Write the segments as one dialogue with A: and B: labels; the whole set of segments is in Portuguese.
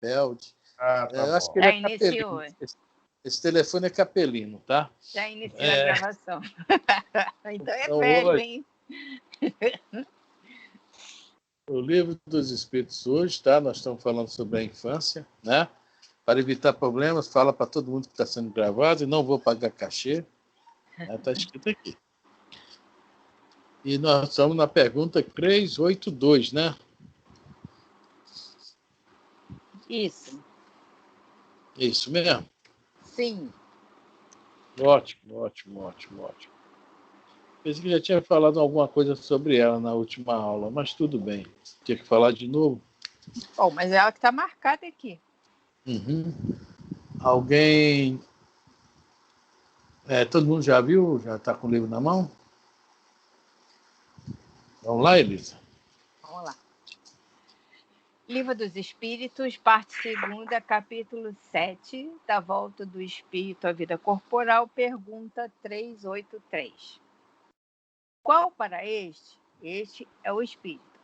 A: Feld.
B: Ah, tá
A: Eu acho
B: bom.
A: que ele
C: Já
A: é
C: iniciou.
A: capelino. Esse telefone é capelino, tá?
C: Já iniciou a gravação. Então é
A: Então,
C: velho,
A: hoje,
C: hein?
A: o Livro dos Espíritos hoje, tá? Nós estamos falando sobre a infância, né? Para evitar problemas, fala para todo mundo que está sendo gravado e não vou pagar cachê. Está escrito aqui. E nós estamos na pergunta 382, né?
C: Isso.
A: Isso mesmo?
C: Sim.
A: Ótimo. Pensei que já tinha falado alguma coisa sobre ela na última aula, mas tudo bem. Tinha que falar de novo?
C: Bom, mas é ela que está marcada aqui.
A: Uhum. Alguém... todo mundo já viu? Já está com o livro na mão? Vamos lá, Elisa?
C: Vamos lá. Livro dos Espíritos, parte 2ª, capítulo 7, da volta do espírito à vida corporal, pergunta 383. Qual para este é o espírito,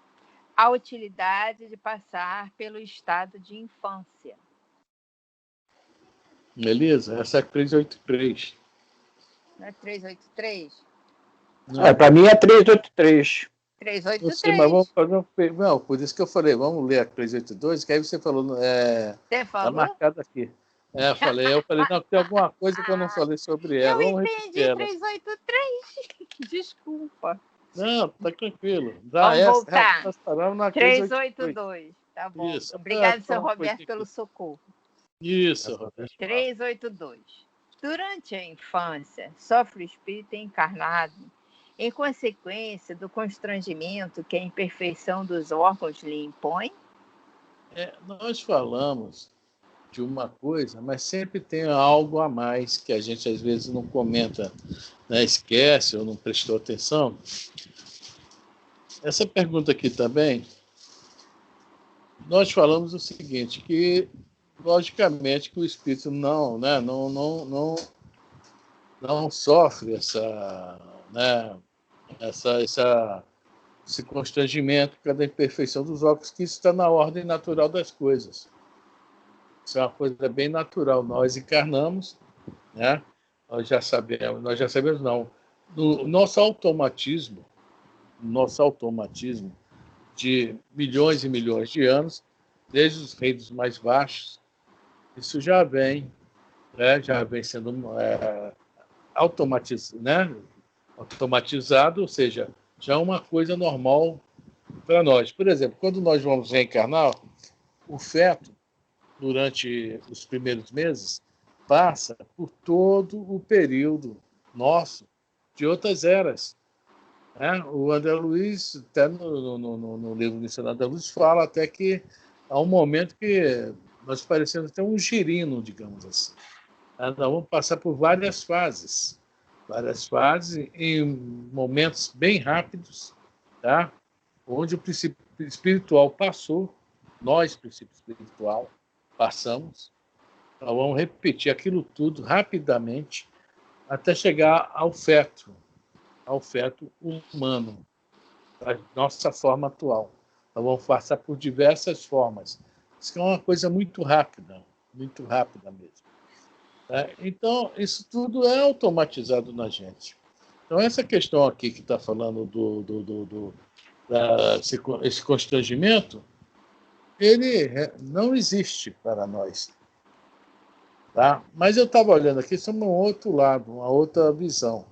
C: a utilidade de passar pelo estado de infância?
A: Elisa, essa é 383.
C: Não é 383?
B: Para mim é 383.
A: Não sei, mas vamos fazer Não, por isso que eu falei, vamos ler a 382, que aí você falou.
C: Você
A: Está
C: falou?
A: marcado aqui. Eu falei, não, tem alguma coisa que eu não falei sobre ela.
C: Eu
A: Vamos
C: entendi
A: repetir ela.
C: 383. Desculpa.
A: Não, tá tranquilo.
C: Vamos voltar.
A: Nós paramos na
C: 382. Tá bom.
A: Isso.
C: Obrigado, seu
A: Uma
C: Roberto,
A: coisa
C: pelo
A: aqui.
C: socorro.
A: Isso, Roberto.
C: 382. Durante a infância, sofre o espírito encarnado em consequência do constrangimento que a imperfeição dos órgãos lhe impõe?
A: Nós falamos de uma coisa, mas sempre tem algo a mais que a gente às vezes não comenta, né? Esquece ou não prestou atenção. Essa pergunta aqui também, nós falamos o seguinte, que logicamente que o espírito não sofre esse constrangimento cada imperfeição dos órgãos, que isso está na ordem natural das coisas. Isso é uma coisa bem natural. Nós encarnamos, né? Nós já sabemos não. No nosso automatismo de milhões e milhões de anos, desde os reinos mais baixos, isso já vem sendo automatizado, ou seja, já é uma coisa normal para nós. Por exemplo, quando nós vamos reencarnar, o feto, durante os primeiros meses, passa por todo o período nosso de outras eras. Né? O André Luiz, até no livro Missionário André Luiz, fala até que há um momento que nós parecemos ter um girino, digamos assim. Nós vamos passar por várias fases em momentos bem rápidos, tá? Onde o princípio espiritual passou, nós, princípio espiritual, passamos. Nós vamos repetir aquilo tudo rapidamente até chegar ao feto humano, da nossa forma atual. Nós vamos passar por diversas formas. Isso é uma coisa muito rápida mesmo. Então, isso tudo é automatizado na gente. Então, essa questão aqui que está falando esse constrangimento, ele não existe para nós. Tá? Mas eu estava olhando aqui sobre um outro lado, uma outra visão.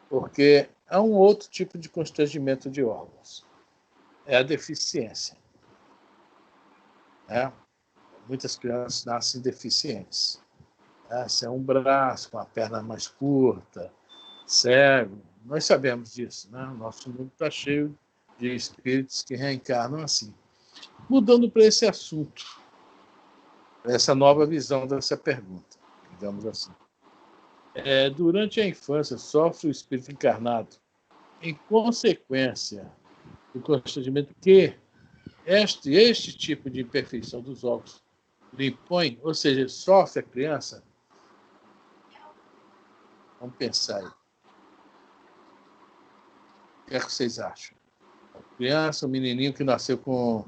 A: Porque há um outro tipo de constrangimento de órgãos. É a deficiência. Muitas crianças nascem deficientes. Se é um braço, com a perna mais curta, cego. Nós sabemos disso. Né? O nosso mundo está cheio de espíritos que reencarnam assim. Mudando para esse assunto, essa nova visão dessa pergunta, digamos assim. Durante a infância, sofre o espírito encarnado em consequência do constrangimento que este tipo de imperfeição dos órgãos lhe impõe, ou seja, sofre a criança. Vamos pensar aí. O que é que vocês acham? A criança, o menininho que nasceu com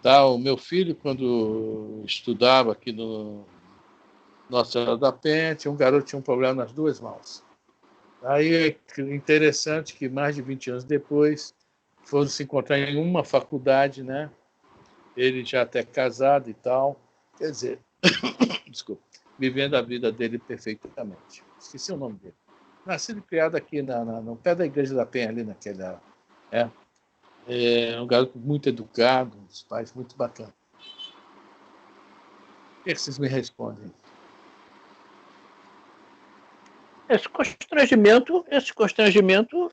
A: Tá? O meu filho, quando estudava aqui no Nossa Senhora da Penha, tinha um garoto que tinha um problema nas duas mãos. Aí é interessante que mais de 20 anos depois foram se encontrar em uma faculdade, né? Ele já até casado e tal. Quer dizer, desculpa, vivendo a vida dele perfeitamente. Esqueci o nome dele. Nascido e criado aqui no pé da Igreja da Penha, ali naquela. É um garoto muito educado, uns pais muito bacanas. O que vocês me respondem?
B: Esse constrangimento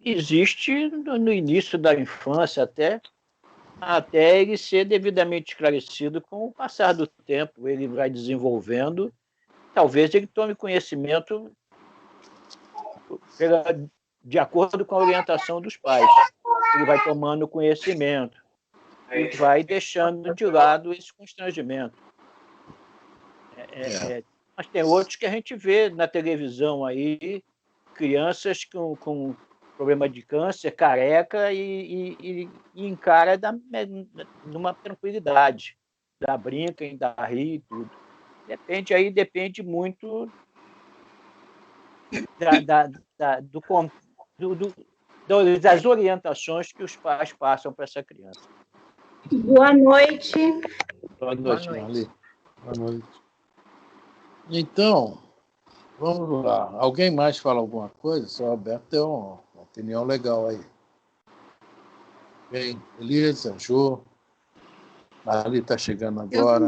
B: existe no início da infância até ele ser devidamente esclarecido com o passar do tempo. Ele vai desenvolvendo, talvez ele tome conhecimento de acordo com a orientação dos pais. Ele vai tomando conhecimento e vai deixando de lado esse constrangimento. Mas tem outros que a gente vê na televisão aí, crianças com problema de câncer, careca, e encara numa tranquilidade. Dá brinca, dá rir, tudo. Depende muito das orientações que os pais passam para essa criança.
D: Boa noite.
A: Boa noite, Marli. Boa noite. Então, vamos lá. Alguém mais fala alguma coisa? Só o Alberto tem uma opinião legal aí. Bem, Elisa, Jô, Marli está chegando agora.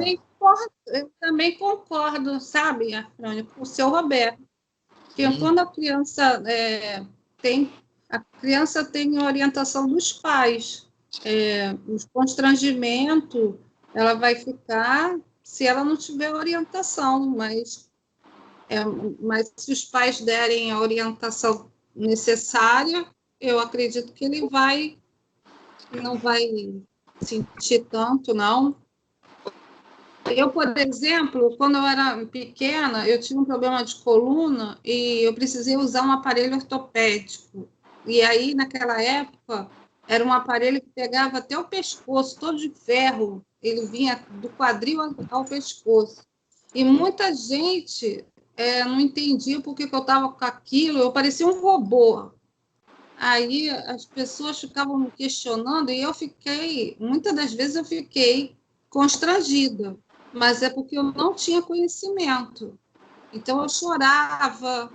D: Eu também concordo, sabe, Afrânio, com o seu Roberto. Porque quando a criança tem a orientação dos pais. O constrangimento, ela vai ficar se ela não tiver orientação, mas se os pais derem a orientação necessária, eu acredito que ele não vai sentir tanto, não. Eu, por exemplo, quando eu era pequena, eu tinha um problema de coluna e eu precisei usar um aparelho ortopédico. E aí, naquela época, era um aparelho que pegava até o pescoço, todo de ferro. Ele vinha do quadril ao pescoço. E muita gente não entendia por que eu estava com aquilo. Eu parecia um robô. Aí as pessoas ficavam me questionando e muitas das vezes eu fiquei constrangida. Mas é porque eu não tinha conhecimento. Então, eu chorava,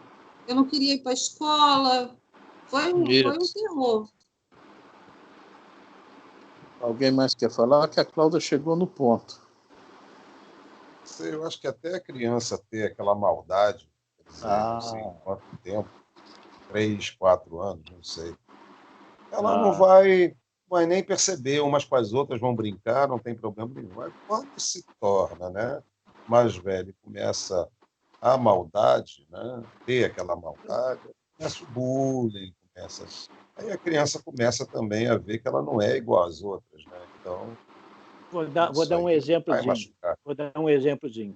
D: eu não queria ir para a escola. Foi um terror.
A: Alguém mais quer falar? Que a Cláudia chegou no ponto.
E: Eu acho que até a criança ter aquela maldade, quer dizer, não sei quanto tempo, 3, 4 anos, não sei. Ela não vai nem perceber, umas com as outras vão brincar, não tem problema nenhum. Mas quando se torna, né, mais velho, começa a maldade, né, ter aquela maldade, começa o bullying, aí a criança começa também a ver que ela não é igual às outras, né? Então,
B: vou dar um exemplozinho.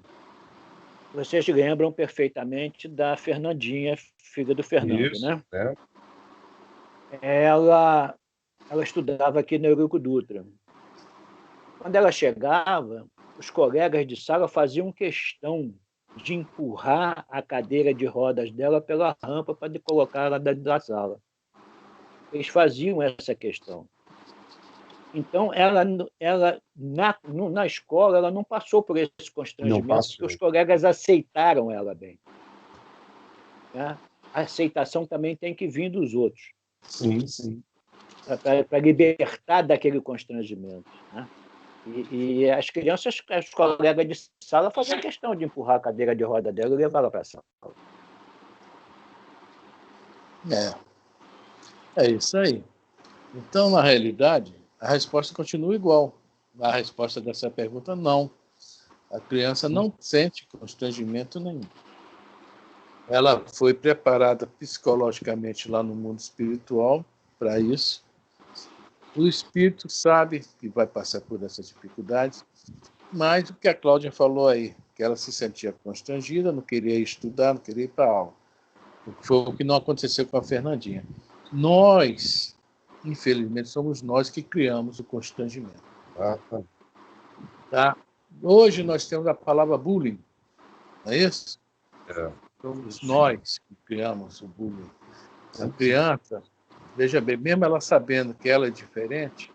B: Vocês lembram perfeitamente da Fernandinha, filha do Fernando,
E: isso,
B: né?
E: Né?
B: Ela estudava aqui no Eurico Dutra. Quando ela chegava, os colegas de sala faziam questão de empurrar a cadeira de rodas dela pela rampa para colocar ela dentro da sala. Eles faziam essa questão. Então, ela na escola, ela não passou por esse constrangimento, porque os colegas aceitaram ela bem. Né? A aceitação também tem que vir dos outros.
E: Sim, sim.
B: Para libertar daquele constrangimento. Né? E as crianças, os colegas de sala faziam questão de empurrar a cadeira de roda dela e levar ela para a sala.
A: É isso aí. Então, na realidade, a resposta continua igual. A resposta dessa pergunta, não. A criança não sente constrangimento nenhum. Ela foi preparada psicologicamente lá no mundo espiritual para isso. O espírito sabe que vai passar por essas dificuldades, mas o que a Cláudia falou aí, que ela se sentia constrangida, não queria estudar, não queria ir para a aula. Foi o que não aconteceu com a Fernandinha. Nós, infelizmente, somos nós que criamos o constrangimento. Tá? Hoje nós temos a palavra bullying, não é isso? Somos nós que criamos o bullying. A criança, veja bem, mesmo ela sabendo que ela é diferente,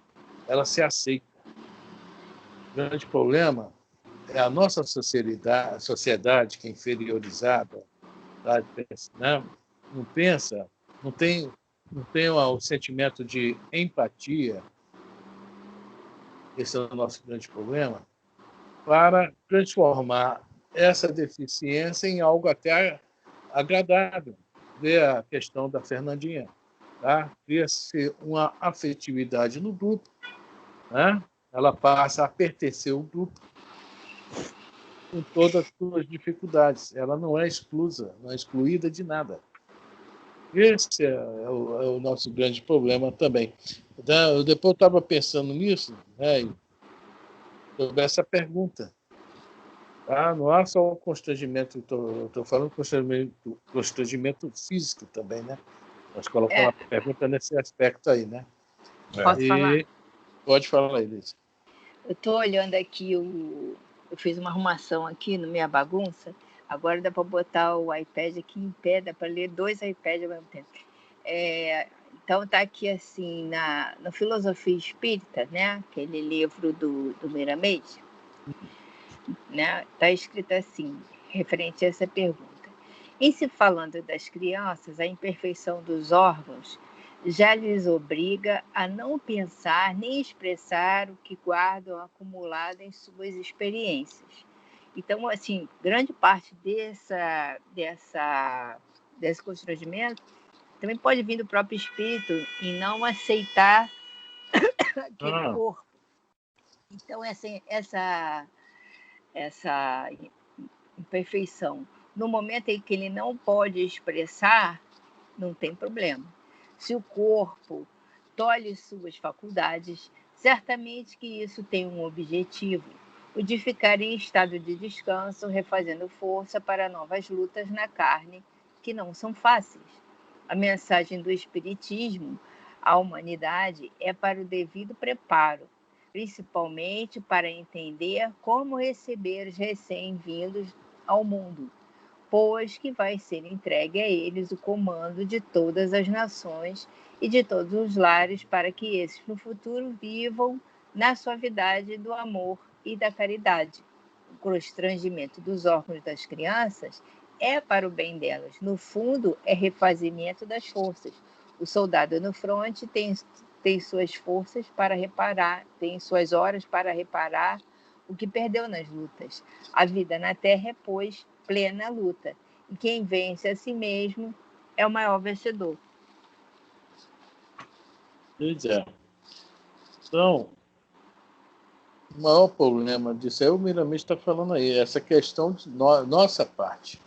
A: ela se aceita. O grande problema é a nossa sociedade que é inferiorizada, tá? Né? Não pensa, não tem o sentimento de empatia, esse é o nosso grande problema, para transformar essa deficiência em algo até agradável. Vê a questão da Fernandinha. Tá? Cria-se uma afetividade no grupo, né? Ela passa a pertencer ao grupo com todas as suas dificuldades. Ela não é exclusa, não é excluída de nada. Esse é o nosso grande problema também. Então, depois eu estava pensando nisso, né, sobre essa pergunta. Tá? Não há só o constrangimento, estou falando constrangimento físico também, né? Nós colocamos a pergunta nesse aspecto aí, né?
C: Posso falar?
A: Pode falar, Elisa.
C: Eu estou olhando aqui, eu fiz uma arrumação aqui no Minha Bagunça, agora dá para botar o iPad aqui em pé, dá para ler 2 iPads ao mesmo tempo. Então está aqui assim, na Filosofia Espírita, né? Aquele livro do Miramês, né? Está escrito assim, referente a essa pergunta. Em se falando das crianças, a imperfeição dos órgãos já lhes obriga a não pensar nem expressar o que guardam acumulado em suas experiências. Então, assim, grande parte desse constrangimento também pode vir do próprio espírito em não aceitar aquele corpo. Então, essa imperfeição, no momento em que ele não pode expressar, não tem problema. Se o corpo tolhe suas faculdades, certamente que isso tem um objetivo, o de ficar em estado de descanso, refazendo força para novas lutas na carne, que não são fáceis. A mensagem do Espiritismo à humanidade é para o devido preparo, principalmente para entender como receber os recém-vindos ao mundo, pois que vai ser entregue a eles o comando de todas as nações e de todos os lares, para que esses no futuro vivam na suavidade do amor e da caridade. O constrangimento dos órgãos das crianças é para o bem delas. No fundo, é refazimento das forças. O soldado no fronte tem suas forças para reparar, tem suas horas para reparar o que perdeu nas lutas. A vida na terra é, pois, plena luta. E quem vence a si mesmo é o maior vencedor.
A: Pois é. Então, o maior problema disso é o Miramês está falando aí, essa questão de nossa parte.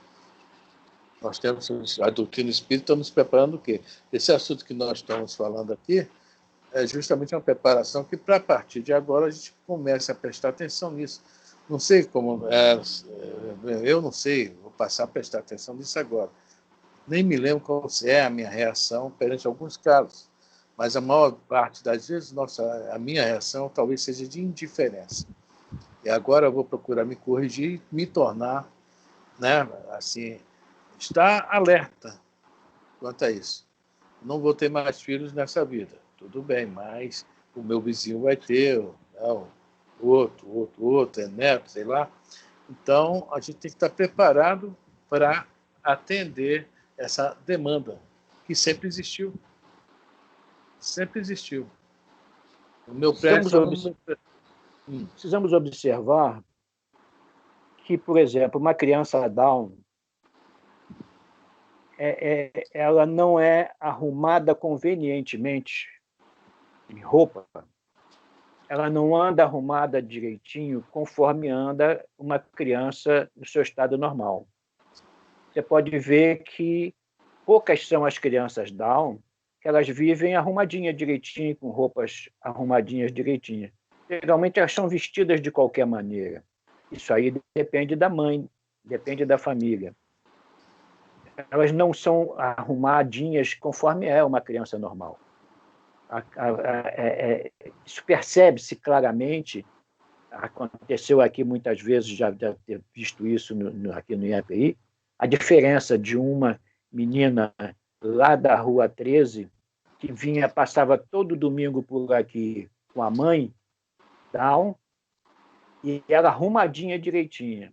A: Nós temos a doutrina espírita, nos preparando o quê? Esse assunto que nós estamos falando aqui é justamente uma preparação que, para a partir de agora, a gente comece a prestar atenção nisso. Não sei como... eu não sei, vou passar a prestar atenção nisso agora. Nem me lembro qual é a minha reação perante alguns casos, mas a maior parte das vezes a minha reação talvez seja de indiferença. E agora eu vou procurar me corrigir e me tornar, né, assim, estar alerta quanto a isso. Não vou ter mais filhos nessa vida, tudo bem, mas o meu vizinho vai ter, não, outro, é neto, sei lá. Então, a gente tem que estar preparado para atender essa demanda, que sempre existiu. Sempre existiu. O meu prédio...
B: Precisamos observar que, por exemplo, uma criança Down, ela não é arrumada convenientemente em roupa. Ela não anda arrumada direitinho conforme anda uma criança no seu estado normal. Você pode ver que poucas são as crianças Down que elas vivem arrumadinhas direitinho, com roupas arrumadinhas direitinho. Geralmente elas são vestidas de qualquer maneira. Isso aí depende da mãe, depende da família. Elas não são arrumadinhas conforme é uma criança normal. Isso percebe-se claramente. Aconteceu aqui muitas vezes, já deve ter visto isso aqui no IAPI, a diferença de uma menina lá da Rua 13, que passava todo domingo por aqui com a mãe, Down, e era arrumadinha direitinha,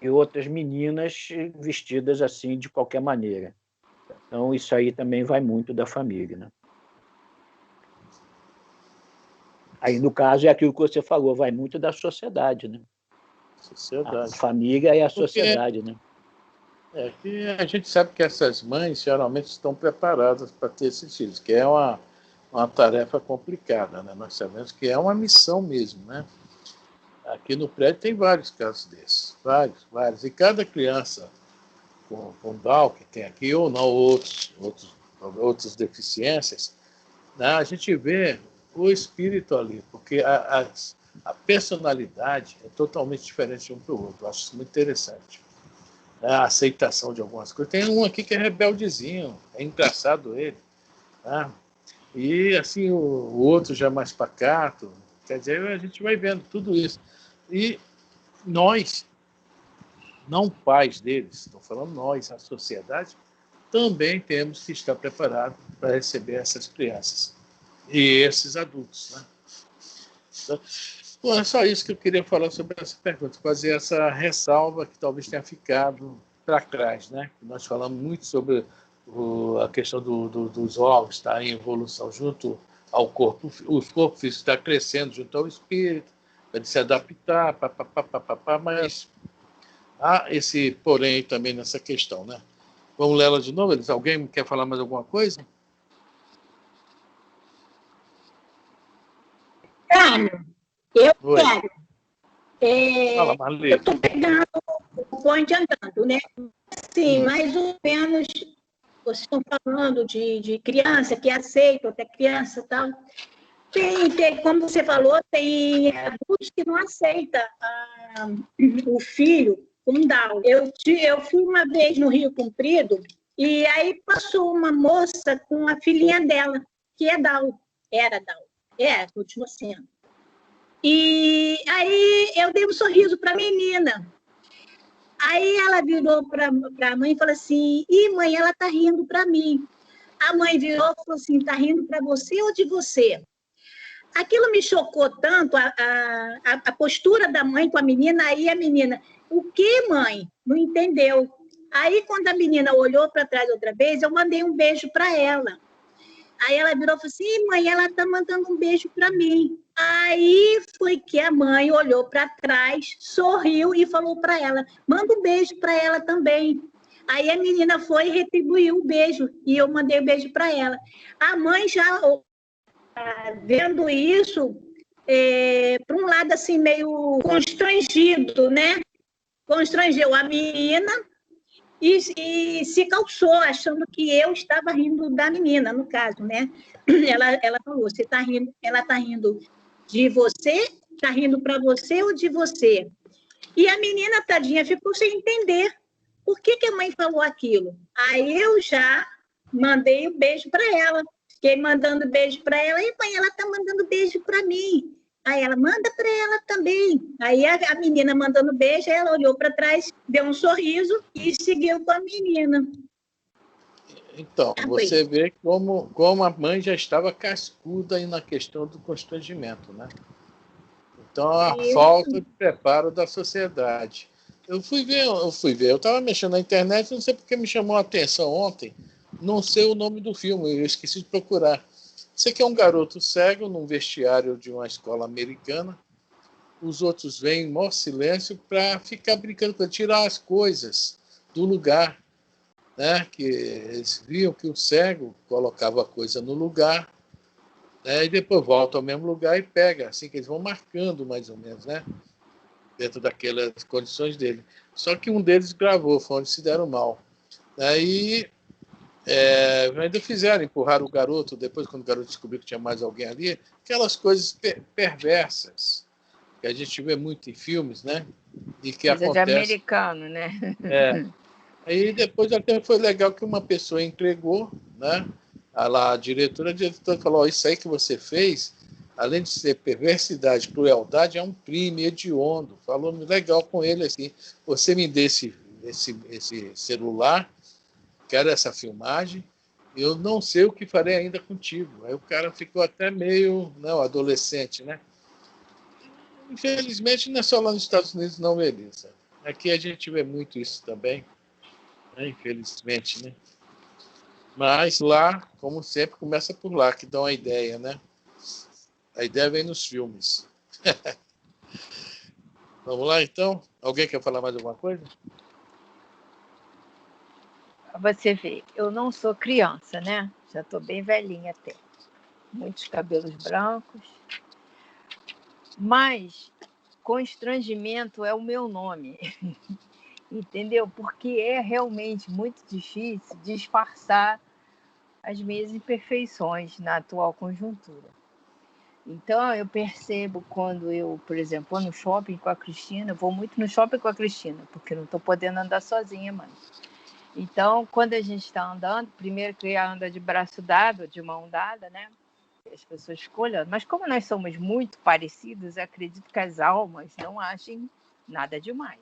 B: e outras meninas vestidas assim de qualquer maneira. Então, isso aí também vai muito da família, né? Aí, no caso, é aquilo que você falou, vai muito da sociedade, né?
A: Sociedade.
B: A família e a sociedade, né?
A: Que a gente sabe que essas mães geralmente estão preparadas para ter esses filhos, que é uma tarefa complicada, né? Nós sabemos que é uma missão mesmo, né? Aqui no prédio tem vários casos desses, vários. E cada criança com Down, que tem aqui, ou não, outras deficiências, né? A gente vê o espírito ali, porque a personalidade é totalmente diferente de um para o outro. Eu acho isso muito interessante. A aceitação de algumas coisas. Tem um aqui que é rebeldezinho, é engraçado ele. Né? E assim, o outro já é mais pacato. Quer dizer, a gente vai vendo tudo isso. E nós, não pais deles, estou falando nós, a sociedade, também temos que estar preparados para receber essas crianças e esses adultos. Né? Então, bom, é só isso que eu queria falar sobre essa pergunta, fazer essa ressalva que talvez tenha ficado para trás, né? Nós falamos muito sobre a questão dos órgãos estar em evolução junto ao corpo, o corpo físico está crescendo junto ao espírito, para se adaptar, mas há esse porém também nessa questão, né? Vamos ler ela de novo? Alguém quer falar mais alguma coisa?
F: Carlos, eu
A: Oi.
F: quero.
A: Fala, Marli.
F: Eu estou pegando o ponte andando, né? Sim, mais ou menos, vocês estão falando de criança que aceita outra criança e tal. Como você falou, tem adultos que não aceitam o filho com Down. Eu fui uma vez no Rio Comprido e aí passou uma moça com a filhinha dela, que é Down, era Down, continua sendo. E aí eu dei um sorriso para a menina. Aí ela virou para a mãe e falou assim, mãe, ela está rindo para mim. A mãe virou e falou assim, está rindo para você ou de você? Aquilo me chocou tanto, a postura da mãe com a menina, aí a menina, o que, mãe? Não entendeu. Aí, quando a menina olhou para trás outra vez, eu mandei um beijo para ela. Aí ela virou e falou assim, mãe, ela está mandando um beijo para mim. Aí foi que a mãe olhou para trás, sorriu e falou para ela, manda um beijo para ela também. Aí a menina foi e retribuiu o beijo, e eu mandei o beijo para ela. A mãe já... vendo isso, por um lado, assim, meio constrangido, né? Constrangeu a menina e se calçou, achando que eu estava rindo da menina, no caso, né? Ela falou, você está rindo, ela está rindo de você? Está rindo para você ou de você? E a menina, tadinha, ficou sem entender por que a mãe falou aquilo. Aí eu já mandei um beijo para ela. Fiquei mandando beijo para ela. E, mãe, ela está mandando beijo para mim. Aí ela, manda para ela também. Aí a menina mandando beijo, ela olhou para trás, deu um sorriso e seguiu com a menina.
A: Então, você vê como a mãe já estava cascuda aí na questão do constrangimento, né? Então, a falta de preparo da sociedade. Eu fui ver. Eu estava mexendo na internet, não sei porque me chamou a atenção ontem, não sei o nome do filme, eu esqueci de procurar. Você que é um garoto cego num vestiário de uma escola americana, os outros vêm em maior silêncio para ficar brincando com ele, tirar as coisas do lugar, né? Que eles viam que o cego colocava a coisa no lugar, né? E depois volta ao mesmo lugar e pega, assim que eles vão marcando mais ou menos, né? Dentro daquelas condições dele. Só que um deles gravou, foi onde se deram mal. Aí ainda fizeram, empurrar o garoto, depois quando o garoto descobriu que tinha mais alguém ali, aquelas coisas perversas que a gente vê muito em filmes, né? E que
C: coisa
A: acontece.
C: De americano, né?
A: Aí depois até foi legal que uma pessoa entregou, né? a diretora falou, isso aí que você fez, além de ser perversidade, crueldade, é um crime hediondo. Falou legal com ele assim, você me dê esse celular, quero essa filmagem, eu não sei o que farei ainda contigo. Aí o cara ficou até meio, não, adolescente, né? Infelizmente, não é só lá nos Estados Unidos, não, Melissa. Aqui a gente vê muito isso também, né? Infelizmente, né? Mas lá, como sempre, começa por lá, que dá uma ideia, né? A ideia vem nos filmes. Vamos lá, então? Alguém quer falar mais alguma coisa?
C: Você vê, eu não sou criança, né? Já estou bem velhinha até. Muitos cabelos brancos. Mas constrangimento é o meu nome. Entendeu? Porque é realmente muito difícil disfarçar as minhas imperfeições na atual conjuntura. Então, eu percebo quando eu, por exemplo, vou no shopping com a Cristina, vou muito no shopping com a Cristina, porque não estou podendo andar sozinha mais. Então, quando a gente está andando, primeiro que anda de braço dado, de mão dada, né? As pessoas ficam olhando. Mas como nós somos muito parecidos, acredito que as almas não achem nada demais.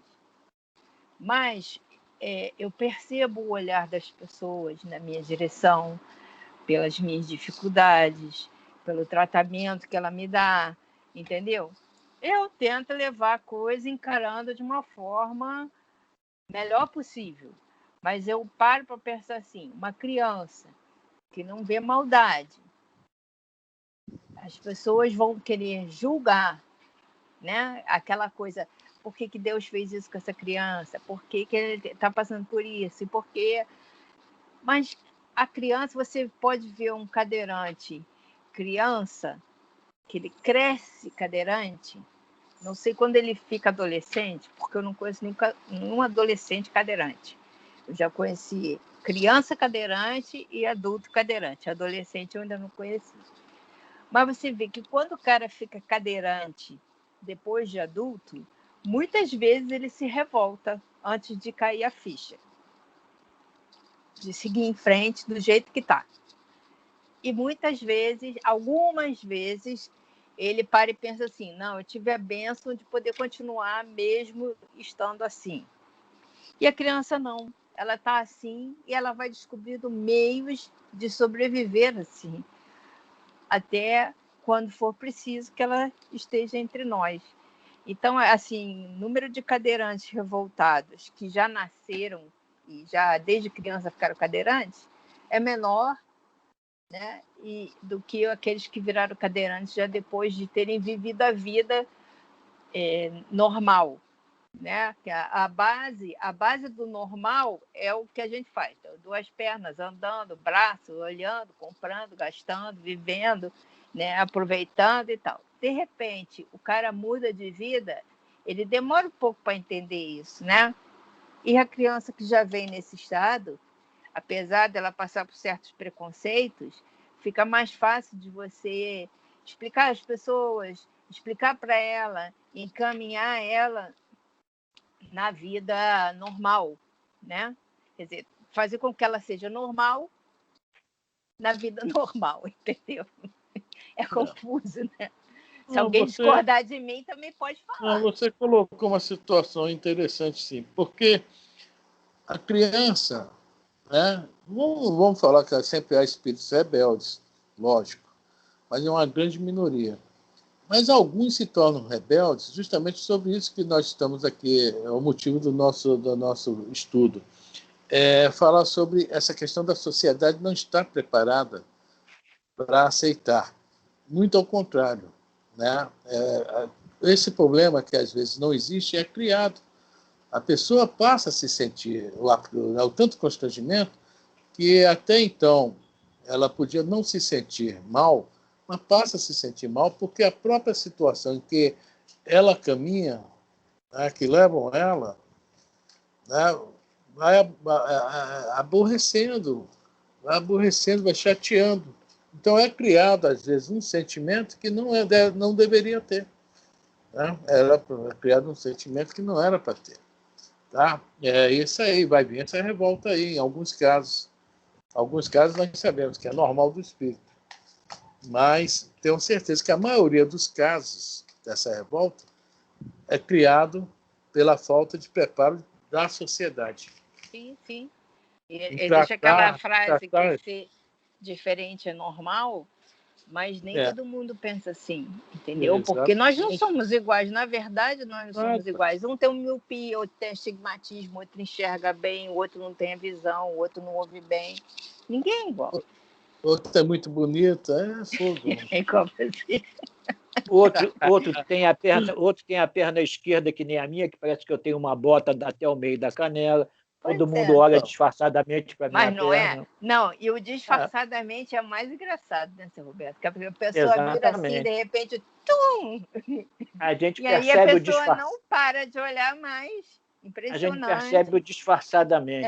C: Mas eu percebo o olhar das pessoas na minha direção, pelas minhas dificuldades, pelo tratamento que ela me dá, entendeu? Eu tento levar a coisa encarando de uma forma melhor possível. Mas eu paro para pensar assim, uma criança que não vê maldade, as pessoas vão querer julgar, né? Aquela coisa, por que Deus fez isso com essa criança? Por que ele está passando por isso? E por quê? Mas a criança, você pode ver um cadeirante criança, que ele cresce cadeirante, não sei quando ele fica adolescente, porque eu não conheço nunca um adolescente cadeirante. Eu já conheci criança cadeirante e adulto cadeirante. Adolescente eu ainda não conheci. Mas você vê que quando o cara fica cadeirante depois de adulto, muitas vezes ele se revolta antes de cair a ficha, de seguir em frente do jeito que está. E muitas vezes, algumas vezes, ele para e pensa assim, não, eu tive a bênção de poder continuar mesmo estando assim. E a criança não, ela está assim e ela vai descobrindo meios de sobreviver assim, até quando for preciso que ela esteja entre nós. Então, assim, número de cadeirantes revoltados que já nasceram e já desde criança ficaram cadeirantes é menor, né, do que aqueles que viraram cadeirantes já depois de terem vivido a vida normal, né? A base do normal é o que a gente faz, então, 2 pernas, andando, braço, olhando, comprando, gastando, vivendo, né, aproveitando e tal. De repente, o cara muda de vida, ele demora um pouco para entender isso, né? E a criança que já vem nesse estado, apesar dela passar por certos preconceitos, fica mais fácil de você explicar às pessoas, explicar para ela, encaminhar ela na vida normal, né? Quer dizer, fazer com que ela seja normal na vida normal, entendeu? É confuso, né? Se alguém discordar de mim, também pode falar.
A: Você colocou uma situação interessante, sim, porque a criança, né? Vamos falar que sempre há espíritos rebeldes, lógico, mas é uma grande minoria. Mas alguns se tornam rebeldes justamente sobre isso que nós estamos aqui, é o motivo do nosso estudo. Falar sobre essa questão da sociedade não estar preparada para aceitar. Muito ao contrário, né? Esse problema que às vezes não existe é criado. A pessoa passa a se sentir o tanto constrangimento que até então ela podia não se sentir mal, mas passa a se sentir mal porque a própria situação em que ela caminha, né, que levam ela, né, vai aborrecendo, vai chateando. Então é criado, às vezes, um sentimento que não deveria ter. Né? Era criado um sentimento que não era para ter. Tá? Isso aí, vai vir essa revolta aí, em alguns casos. Alguns casos nós sabemos que é normal do espírito, mas tenho certeza que a maioria dos casos dessa revolta é criado pela falta de preparo da sociedade.
C: Sim, sim.
A: Em
C: Existe aquela frase
A: tratar,
C: que ser diferente é normal, mas nem todo mundo pensa assim, entendeu? Porque nós não somos iguais. Na verdade, nós não somos iguais. Um tem um miopia, outro tem astigmatismo, outro enxerga bem, o outro não tem a visão, o outro não ouve bem. Ninguém é igual.
A: Outro é muito bonito, é fogo.
C: É como assim.
B: Outro tem a perna esquerda que nem a minha, que parece que eu tenho uma bota até o meio da canela. Todo mundo olha disfarçadamente para minha
C: perna. Mas não é? Não, e o disfarçadamente é mais engraçado, né, seu Roberto? Que a pessoa vira assim, de repente, tum!
B: A gente
C: e aí a pessoa não para de olhar mais. Impressionante.
B: A gente percebe disfarçadamente.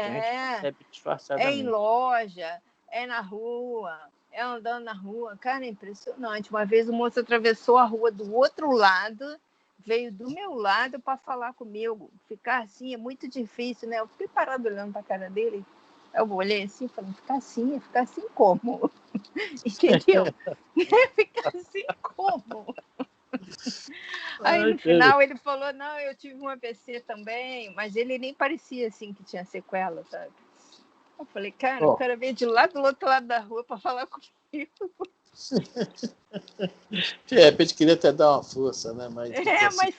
C: É em loja, é na rua, é andando na rua. Cara, é impressionante. Uma vez o moço atravessou a rua do outro lado, veio do meu lado para falar comigo. Ficar assim é muito difícil, né? Eu fiquei parado olhando para a cara dele. Eu olhei assim e falei, ficar assim como? Entendeu? Ficar assim como? Aí no final ele falou, não, eu tive um AVC também, mas ele nem parecia assim que tinha sequela, sabe? Eu falei, cara, o cara veio de lá do outro lado da rua para falar comigo.
A: De repente queria até dar uma força, né? Mas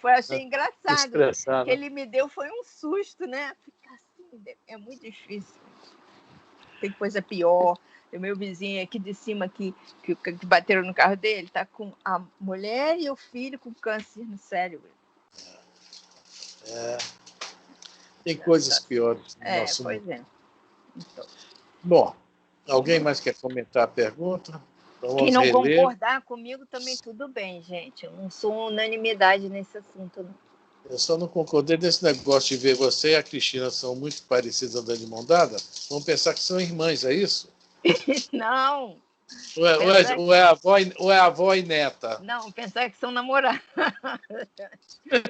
C: achei engraçado. O que ele me deu foi um susto, né? Ficar assim, é muito difícil. Tem coisa pior. O meu vizinho aqui de cima, que bateram no carro dele, tá com a mulher e o filho com câncer no cérebro.
A: Tem coisas piores no nosso mundo.
C: Pois é. Então.
A: Bom, alguém mais quer comentar a pergunta? Então,
C: quem não concordar comigo também tudo bem, gente. Eu não sou unanimidade nesse assunto, não.
A: Eu só não concordei nesse negócio de ver você e a Cristina são muito parecidas andando de mão dada. Vamos pensar que são irmãs, é isso?
C: Não.
A: Ou é avó e neta?
C: Não, pensar que são namoradas.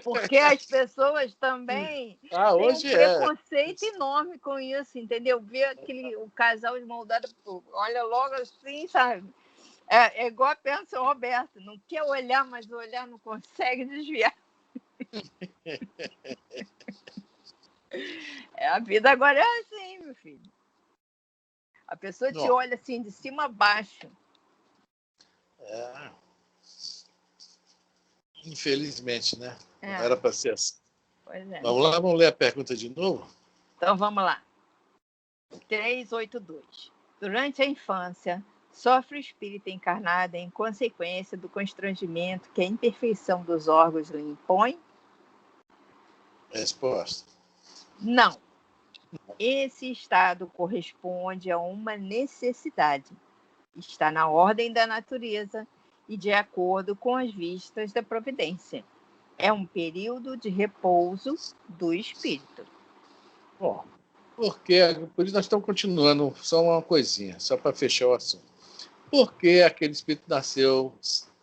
C: Porque as pessoas também têm um preconceito enorme com isso, entendeu? Ver o casal de mão dada, olha logo assim, sabe? É igual pensa o Roberto, não quer olhar, mas o olhar não consegue desviar. A vida agora é assim, meu filho. A pessoa te olha assim, de cima a baixo.
A: Infelizmente, né? Não era para ser assim.
C: Pois é.
A: Vamos lá, vamos ler a pergunta de novo?
C: Então, vamos lá. 382. Durante a infância, sofre o espírito encarnado em consequência do constrangimento que a imperfeição dos órgãos lhe impõe?
A: Resposta.
C: Não. Esse estado corresponde a uma necessidade. Está na ordem da natureza e de acordo com as vistas da providência. É um período de repouso do espírito.
A: Bom, por isso nós estamos continuando, só uma coisinha, só para fechar o assunto. Por que aquele espírito nasceu,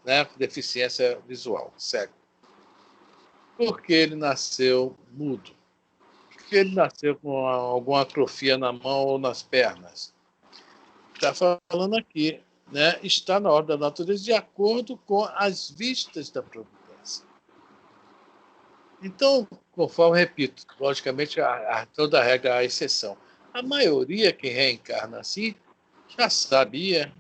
A: né, com deficiência visual, cego? Por que ele nasceu mudo? Por que ele nasceu com alguma atrofia na mão ou nas pernas? Está falando aqui, né? Está na ordem da natureza de acordo com as vistas da providência. Então, conforme repito, logicamente, toda regra há exceção. A maioria que reencarna assim já sabia,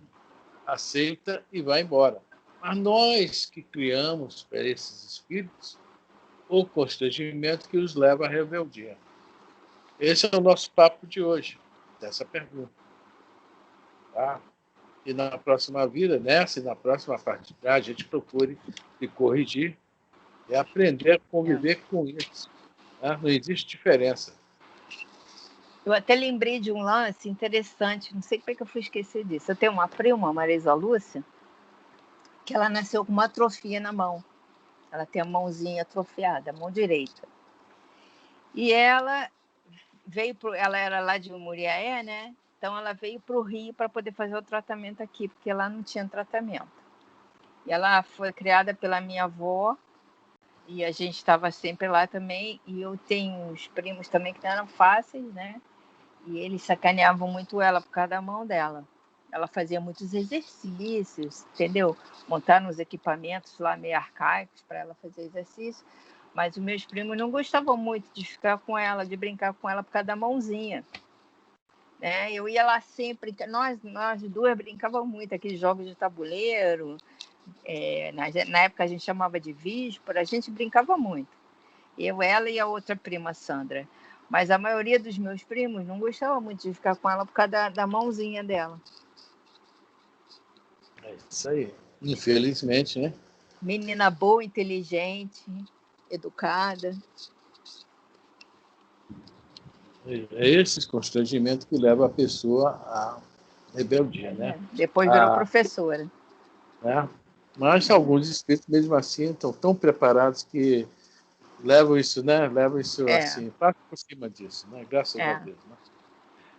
A: aceita e vai embora. Mas nós que criamos para esses espíritos o constrangimento que os leva à rebeldia. Esse é o nosso papo de hoje, dessa pergunta. Tá? E na próxima vida, nessa e na próxima parte, a gente procure se corrigir e aprender a conviver com isso. Né? Não existe diferença.
C: Eu até lembrei de um lance interessante, não sei como é que eu fui esquecer disso. Eu tenho uma prima, Marisa Lúcia, que ela nasceu com uma atrofia na mão. Ela tem a mãozinha atrofiada, a mão direita. E ela ela era lá de Muriaé, né? Então ela veio para o Rio para poder fazer o tratamento aqui, porque lá não tinha tratamento. E ela foi criada pela minha avó, e a gente estava sempre lá também, e eu tenho uns primos também que não eram fáceis, né? E eles sacaneavam muito ela por causa da mão dela. Ela fazia muitos exercícios, entendeu? Montar nos equipamentos lá meio arcaicos para ela fazer exercício. Mas os meus primos não gostavam muito de ficar com ela, de brincar com ela por causa da mãozinha. Né? Eu ia lá sempre, nós duas brincávamos muito, aqueles jogos de tabuleiro, na época a gente chamava de víspora, a gente brincava muito. Eu, ela e a outra prima, Sandra. Mas a maioria dos meus primos não gostava muito de ficar com ela por causa da mãozinha dela.
A: É isso aí. Infelizmente, né?
C: Menina boa, inteligente, educada.
A: É esse constrangimento que leva a pessoa à rebeldia, né?
C: Depois virou professora.
A: Né? Mas alguns espíritos, mesmo assim, estão tão preparados que levam isso, né? Levam isso assim, passa por cima disso, né? Graças a Deus. Né?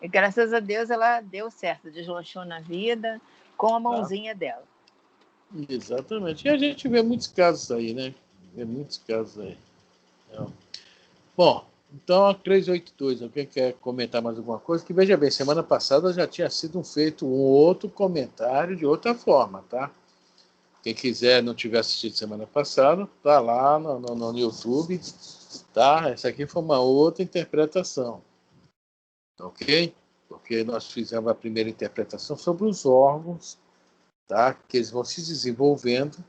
C: E graças a Deus ela deu certo, deslanchou na vida com a mãozinha dela.
A: Exatamente. E a gente vê muitos casos aí, né? Vê muitos casos aí. Bom, então a 382, alguém quer comentar mais alguma coisa? Que veja bem, semana passada já tinha sido feito um outro comentário de outra forma, tá? Quem quiser, não tiver assistido semana passada, tá lá no YouTube, tá? Essa aqui foi uma outra interpretação, ok? Porque nós fizemos a primeira interpretação sobre os órgãos, tá? Que eles vão se desenvolvendo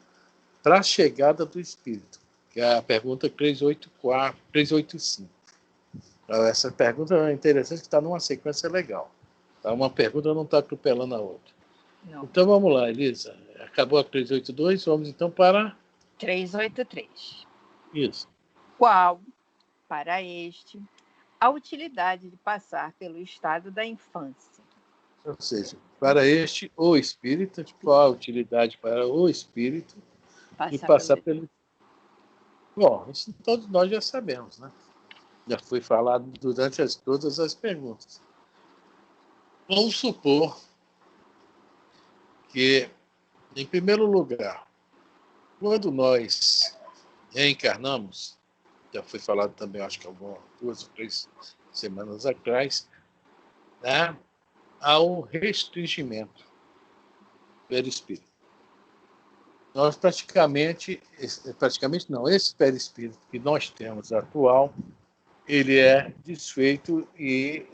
A: para a chegada do espírito, que é a pergunta 384, 385. Essa pergunta é interessante, que está numa sequência legal. Tá? Uma pergunta não está atropelando a outra. Não. Então vamos lá, Elisa. Acabou a 382, vamos então para
C: 383.
A: Isso.
C: Qual, para este, a utilidade de passar pelo estado da infância?
A: Ou seja, para este, o espírito, qual a utilidade para o espírito de passar pelo... Bom, isso todos nós já sabemos, né? Já foi falado durante todas as perguntas. Vamos supor que, em primeiro lugar, quando nós reencarnamos, já foi falado também, acho que 2 ou 3 semanas atrás, né, há um restringimento perispírito. Nós praticamente não, esse perispírito que nós temos atual, ele é desfeito e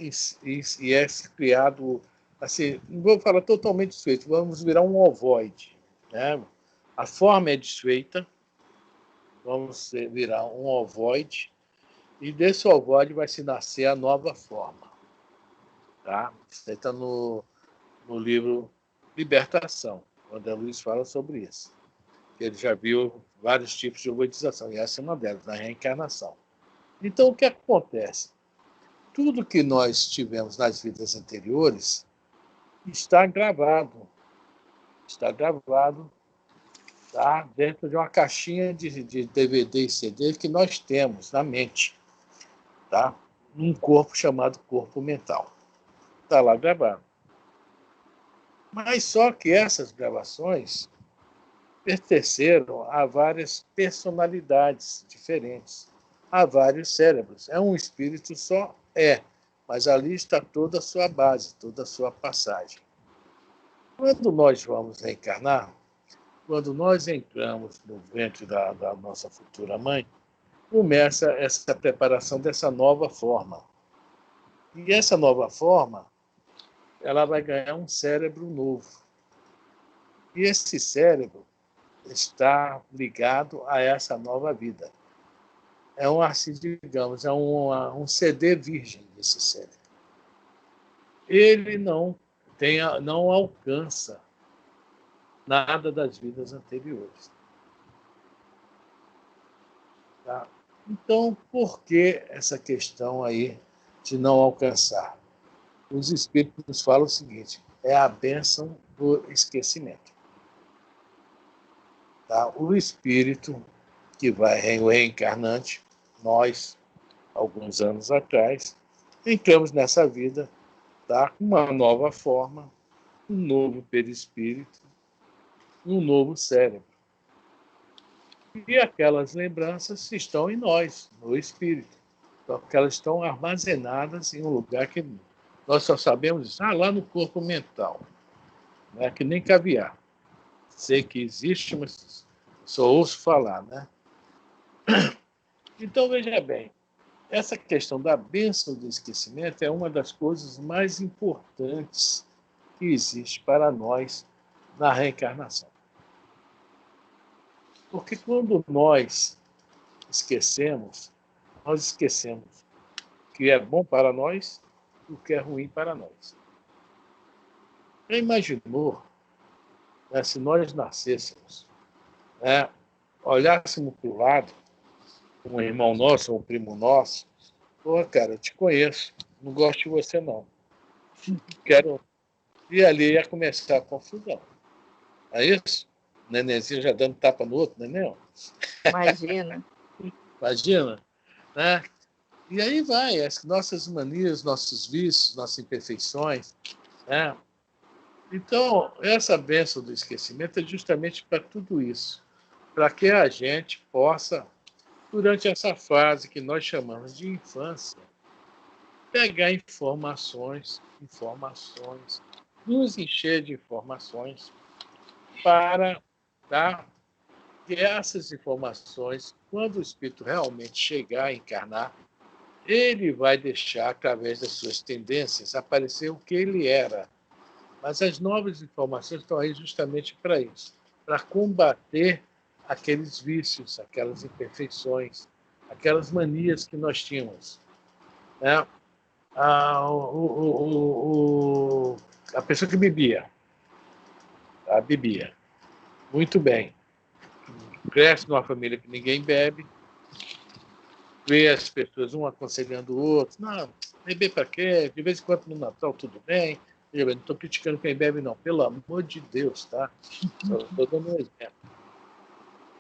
A: é criado, assim, não vou falar totalmente desfeito, vamos virar um ovoide, né? A forma é desfeita, vamos virar um ovoide, e desse ovoide vai se nascer a nova forma. Tá? Isso está no livro Libertação, quando a Luiz fala sobre isso. Ele já viu vários tipos de ovoidização, e essa é uma delas, na reencarnação. Então, o que acontece? Tudo que nós tivemos nas vidas anteriores está gravado. Está gravado, tá? Dentro de uma caixinha de DVD e CD que nós temos na mente, tá? Num corpo chamado corpo mental. Está lá gravado. Mas só que essas gravações pertenceram a várias personalidades diferentes, a vários cérebros. É um espírito só? Mas ali está toda a sua base, toda a sua passagem. Quando nós vamos reencarnar, quando nós entramos no ventre da nossa futura mãe, começa essa preparação dessa nova forma. E essa nova forma, ela vai ganhar um cérebro novo. E esse cérebro está ligado a essa nova vida. É assim, digamos, um CD virgem desse cérebro. Ele não alcança nada das vidas anteriores. Tá? Então, por que essa questão aí de não alcançar? Os espíritos nos falam o seguinte: é a bênção do esquecimento. Tá? O espírito que vai, o reencarnante, nós, alguns anos atrás, entramos nessa vida, tá? Com uma nova forma, um novo perispírito, um novo cérebro. E aquelas lembranças estão em nós, no espírito. Então, porque elas estão armazenadas em um lugar que Nós só sabemos isso lá no corpo mental. Né? Que nem caviar. Sei que existe, mas só ouço falar. Né? Então, veja bem, essa questão da bênção do esquecimento é uma das coisas mais importantes que existe para nós na reencarnação. Porque quando nós esquecemos o que é bom para nós e o que é ruim para nós. Já imaginou, né, se nós nascêssemos, né, olhássemos para o lado, um irmão nosso, um primo nosso, pô, cara, eu te conheço, não gosto de você não. Quero... E ali ia começar a confusão. É isso? O nenenzinho já dando tapa no outro, neném?
C: Imagina.
A: Imagina, né? E aí vai, as nossas manias, nossos vícios, nossas imperfeições, né? Então, essa bênção do esquecimento é justamente para tudo isso, para que a gente possa, durante essa fase que nós chamamos de infância, pegar informações, nos encher de informações para dar que essas informações, quando o espírito realmente chegar a encarnar, ele vai deixar, através das suas tendências, aparecer o que ele era. Mas as novas informações estão aí justamente para isso, para combater aqueles vícios, aquelas imperfeições, aquelas manias que nós tínhamos. Né? A pessoa que bebia, muito bem, cresce numa família que ninguém bebe, vê as pessoas um aconselhando o outro, não, beber para quê? De vez em quando no Natal tudo bem. Eu não estou criticando quem bebe, não, pelo amor de Deus, tá? Só estou dando um exemplo.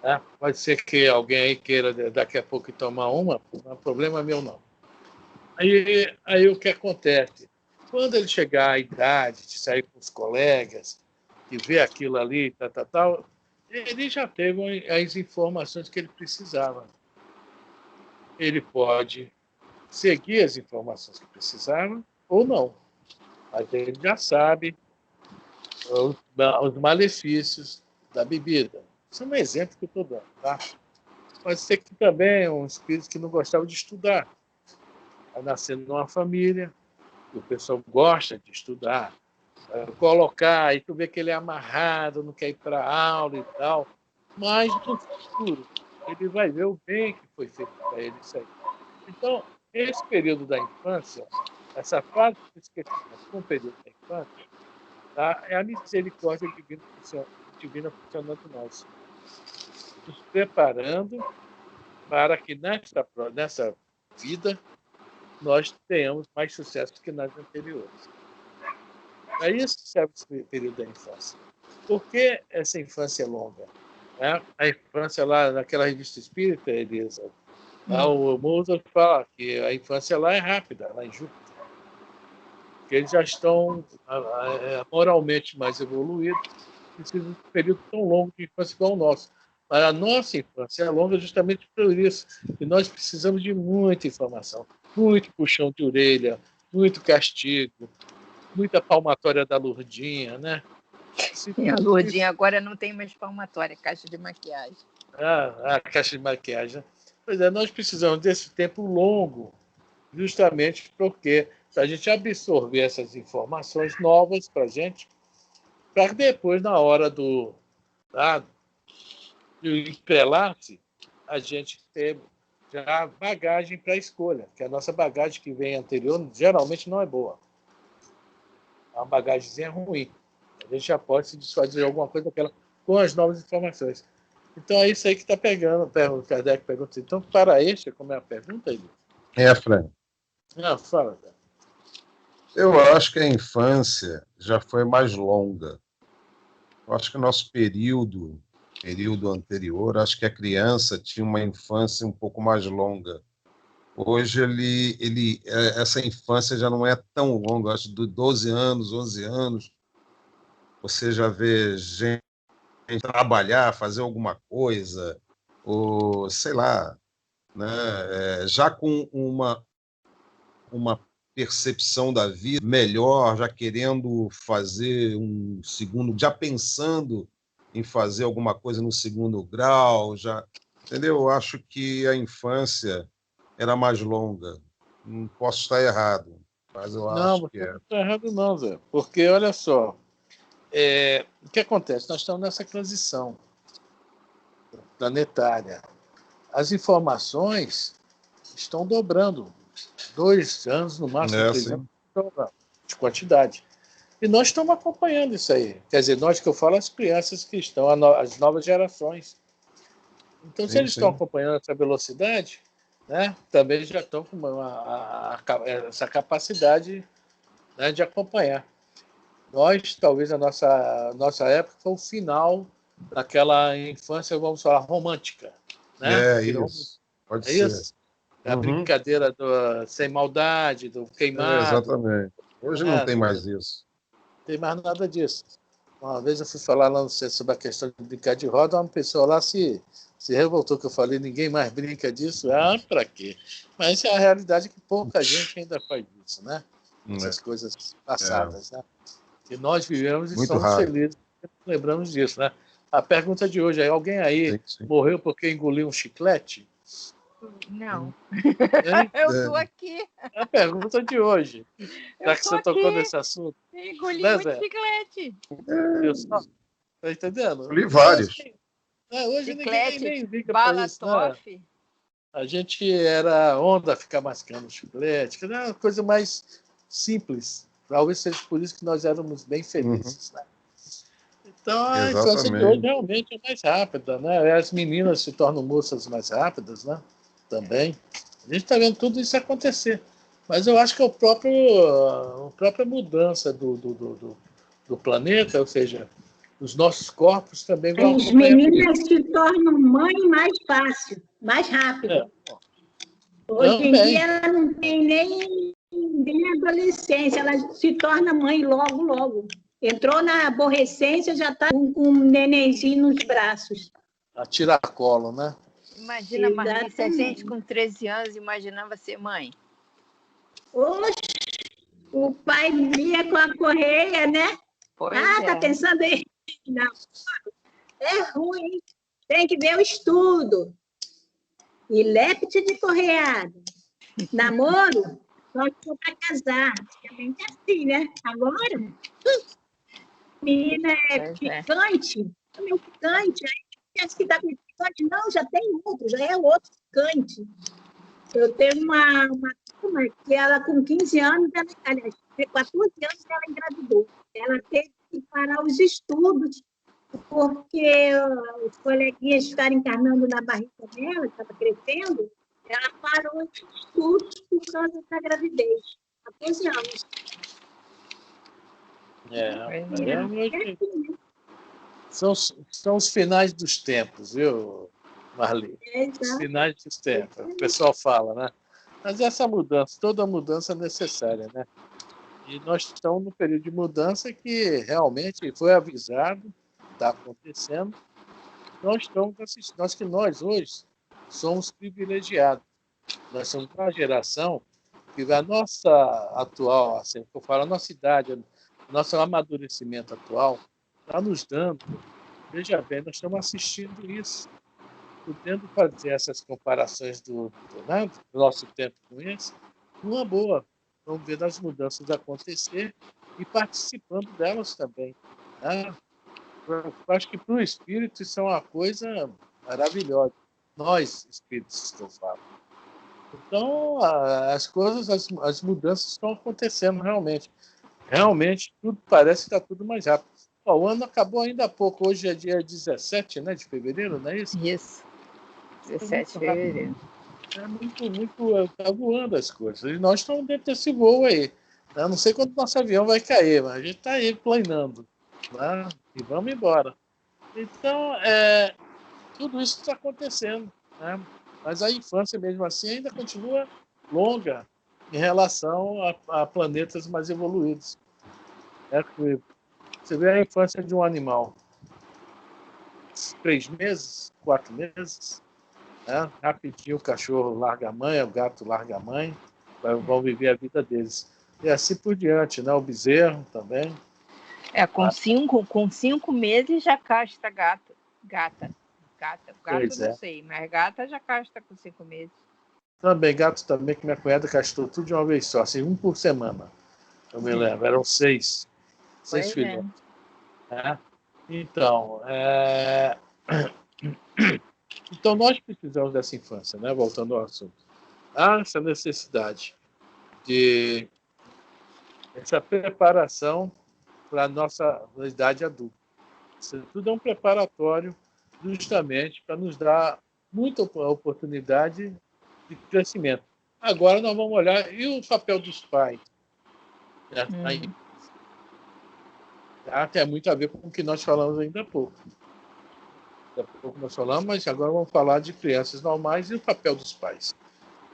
A: Tá? Pode ser que alguém aí queira daqui a pouco tomar uma, não é problema meu, não. Aí o que acontece? Quando ele chegar à idade de sair com os colegas e ver aquilo ali, tal, ele já teve as informações que ele precisava. Ele pode seguir as informações que precisava ou não. Mas ele já sabe os malefícios da bebida. Isso é um exemplo que eu estou dando. Tá? Pode ser que também é um espírito que não gostava de estudar. Vai nascendo numa família, que o pessoal gosta de estudar. Colocar, aí tu vê que ele é amarrado, não quer ir para a aula e tal. Mas no futuro, ele vai ver o bem que foi feito para ele isso aí. Então, esse período da infância, essa fase do esquecimento com o período da infância, tá? É a misericórdia divina funcionando em nós. Nos preparando para que nessa vida nós tenhamos mais sucesso que nas anteriores. É isso que serve esse período da infância. Por que essa infância é longa? Né? A infância lá naquela revista espírita, Elisa, o Mozart fala que a infância lá é rápida, lá em Júpiter. Que eles já estão moralmente mais evoluídos, precisam de um período tão longo de infância igual o nosso. Mas a nossa infância é longa justamente por isso. E nós precisamos de muita informação, muito puxão de orelha, muito castigo, muita palmatória da Lourdinha, né?
C: A Lourdinha agora não tem mais palmatória, caixa de maquiagem.
A: A caixa de maquiagem. Pois é, nós precisamos desse tempo longo, justamente porque a gente absorver essas informações novas para a gente, para depois, na hora do entrelace, a gente ter já bagagem para a escolha, que a nossa bagagem que vem anterior geralmente não é boa. É uma bagagemzinha ruim. A gente já pode se desfazer de alguma coisa daquela com as novas informações. Então é isso aí que está pegando. O Kardec pergunta, então, para este, como é a pergunta, Eli?
E: Fran.
A: Fala, cara.
E: Eu acho que a infância já foi mais longa. Eu acho que o nosso período anterior, acho que a criança tinha uma infância um pouco mais longa. Hoje essa infância já não é tão longa. Acho que de 12 anos, 11 anos, você já vê gente trabalhar, fazer alguma coisa, ou sei lá, né? Já com uma percepção da vida melhor, já querendo fazer um segundo, já pensando em fazer alguma coisa no segundo grau, já, entendeu? Eu acho que a infância era mais longa. Não posso estar errado, mas eu
A: Não,
E: acho
A: você
E: que
A: não
E: é.
A: está errado não, Zé. Porque, olha só, o que acontece? Nós estamos nessa transição planetária. As informações estão dobrando. 2 anos, no máximo 3 anos,
E: Sim.
A: dobrando de quantidade. E nós estamos acompanhando isso aí. Quer dizer, nós que eu falo, as crianças que estão, as novas gerações. Então, se
E: Sim,
A: eles estão
E: sim.
A: acompanhando essa velocidade, né, também já estão com essa capacidade, né, de acompanhar. Nós, talvez, a nossa época foi o final daquela infância, vamos falar, romântica. Né?
E: É
A: Final,
E: isso. Pode
A: é
E: ser.
A: isso? A
E: Uhum.
A: brincadeira sem maldade, do queimado.
E: Exatamente. Hoje não
A: Né?
E: tem mais isso.
A: Não tem mais nada disso. Uma vez eu fui falar lá no centro sobre a questão de brincar de roda, uma pessoa lá se revoltou que eu falei, ninguém mais brinca disso. Ah, para quê? Mas é a realidade que pouca gente ainda faz isso, né? Essas coisas
E: É.
A: passadas, né? Que nós vivemos e
E: Muito
A: somos
E: raro.
A: felizes, lembramos disso, né? A pergunta de hoje é: alguém aí
E: Sim, sim.
A: morreu porque engoliu um chiclete?
C: Não.
A: Hein?
C: Eu estou aqui.
A: É a pergunta de hoje.
C: Eu
A: Já que
C: estou
A: você tocou
C: aqui.
A: nesse assunto,
C: Engoli
A: né,
C: muito
A: Zé?
C: chiclete.
A: Viu só? Tá entendendo?
E: Li
A: Hoje,
E: vários.
A: hoje ninguém
C: Chiclete,
A: nem liga para
C: bala
A: isso, né?
C: toffee.
A: A gente era onda ficar mascando chiclete, que era uma coisa mais simples. Talvez seja por isso que nós éramos bem felizes, né? Então, a infância de hoje
E: Exatamente.
A: realmente é mais rápida, né? As meninas se tornam moças mais rápidas, né? Também. A gente está vendo tudo isso acontecer. Mas eu acho que é a própria mudança do planeta, ou seja, os nossos corpos também vão
F: As
A: acompanhar isso.
F: meninas se tornam mãe mais fácil, mais rápido. Hoje em
A: Também.
F: dia ela não tem nem adolescência, ela se torna mãe logo, logo. Entrou na aborrecência, já está com um nenenzinho nos braços.
A: A tiracolo, né?
C: Imagina, Marlice, a gente
F: Exatamente.
C: com 13 anos imaginava ser mãe.
F: Oxe, o pai via com a correia, né?
C: Pois
F: Tá pensando aí? Não, é ruim. Tem que ver o estudo. E lepte de correada. Namoro, só for para casar. Antigamente é assim, né? Agora, menina é picante, também picante. Aí pensa que dá com picante. Não, já tem outro, já é outro picante. Eu tenho uma turma que ela, com 15 anos, aliás, 14 anos, ela engravidou. Ela teve que parar os estudos, porque os coleguinhas ficaram encarnando na barriga dela, estava crescendo, ela parou os estudos por causa da gravidez. 14 anos.
A: São os finais dos tempos, viu, Marli? Os finais dos tempos. O pessoal fala, né? Mas essa mudança, toda mudança é necessária, né? E nós estamos num período de mudança que realmente foi avisado, está acontecendo. Nós estamos assistindo, nós hoje somos privilegiados. Nós somos uma geração que a nossa atual, assim, que eu falo, a nossa idade, nosso amadurecimento atual está nos dando. Veja bem, nós estamos assistindo isso, podendo fazer essas comparações né, do nosso tempo com esse, uma boa. Vamos ver as mudanças acontecer e participando delas também. Né? Eu acho que para o espírito isso é uma coisa maravilhosa. Nós, espíritos, que eu falo. Então, as coisas, as mudanças estão acontecendo realmente. Realmente, tudo parece que está tudo mais rápido. O ano acabou ainda há pouco. Hoje é dia 17, né, de fevereiro, não é isso?
C: Isso. 17 de fevereiro.
A: Está voando as coisas. E nós estamos dentro desse voo aí. Eu não sei quando nosso avião vai cair, mas a gente está aí planando. Né? E vamos embora. Então, tudo isso está acontecendo. Né? Mas a infância, mesmo assim, ainda continua longa em relação a planetas mais evoluídos. Você vê a infância de um animal. 3 meses, 4 meses, né? Rapidinho o cachorro larga a mãe, o gato larga a mãe, vão viver a vida deles. E assim por diante, né? O bezerro também.
C: Com 5 meses já castra gata. Gato não sei, mas gata já castra com 5 meses.
A: Também, gato também, que minha cunhada castrou tudo de uma vez só, assim, 1 por semana. Eu me lembro, eram 6 filhotes. Então, então, nós precisamos dessa infância, né? Voltando ao assunto. Há essa necessidade de essa preparação para a nossa idade adulta. Isso tudo é um preparatório justamente para nos dar muita oportunidade de crescimento. Agora nós vamos olhar, e o papel dos pais? Tem muito a ver com o que nós falamos ainda há pouco. Daqui a pouco nós falamos, mas agora vamos falar de crianças normais e o papel dos pais.